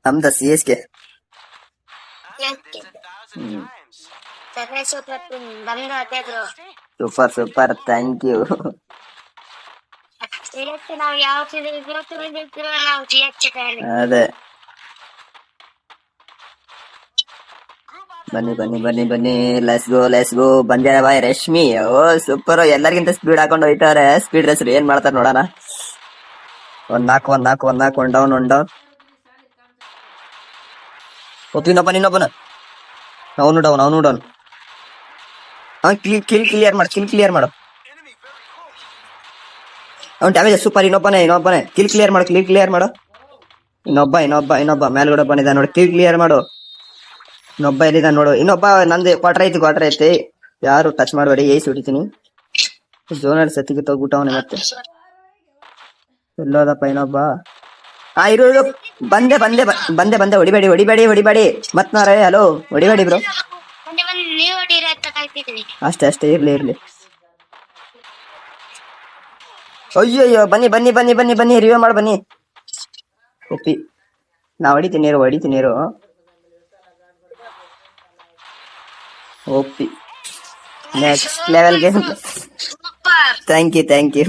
ನಮ್ದ CSK. Super thank you. ಅದೇ ಬನ್ನಿ ಲೆಟ್ಸ್ ಗೋ ಬಂದ್ಯಾರ ಬಾಯ್ ರಶ್ಮಿ. ಓ ಸೂಪರ್, ಎಲ್ಲರಿಗಿಂತ ಸ್ಪೀಡ್ ಹಾಕೊಂಡು ಹೋಯ್ತಾರೆ. ಸ್ಪೀಡ್ ರೇಸರ್ ಏನ್ ಮಾಡ್ತಾರೆ ನೋಡೋಣ. ಒಂದ್ ನಾಲ್ಕು ಒನ್ ಡೌನ್ ಇನ್ನೊಬ್ಬನ ಅವನು ಡೌನ್ ಅವ್ನು ಕಿಲ್ ಕ್ಲಿಯರ್ ಮಾಡು. ಅವ್ನು ಡ್ಯಾಮೇಜ್ ಸೂಪರ್. ಇನ್ನೊಬ್ಬನೇ ಕಿಲ್ ಕ್ಲಿಯರ್ ಮಾಡು. ಇನ್ನೊಬ್ಬ ಮೇಲ್ಗಡೆ ಬಂದಿದ್ದ ನೋಡಿ, ಕಿಲ್ ಕ್ಲಿಯರ್ ಮಾಡು. ಇನ್ನೊಬ್ಬ ಎಲ್ಲಿದ್ದಾನೆ ನೋಡು. ಇನ್ನೊಬ್ಬ ನಂದು ಕ್ವಾರ್ಟರ್ ಐತಿ. ಯಾರು ಟಚ್ ಮಾಡಬೇಡಿ, ಏಸ್ ಹೊಡಿತೀನಿ. ಜೋನಲ್ಲಿ ಸತ್ತಿಗೆ ತಗ್ಬಿಟ್ಟವನೆ ಮತ್ತೆ. ಎಲ್ಲೋದಪ್ಪ ಇನ್ನೊಬ್ಬ? ಇರು ಬಂದೆ. ಹೊಡಿಬೇಡಿ ಮತ್ ನಾರೇ. ಹಲೋ, ಹೊಡಿಬೇಡಿ ಬ್ರೋ. ಅಷ್ಟೇ ಇರ್ಲಿ. ಅಯ್ಯೋ ಬನ್ನಿ ರಿವ್ಯೂ ಮಾಡಿ ಬನ್ನಿ. ಒಪ್ಪಿ ನಾ ಹೊಡಿತೀನಿ ಇರು. OP next level game. Thank you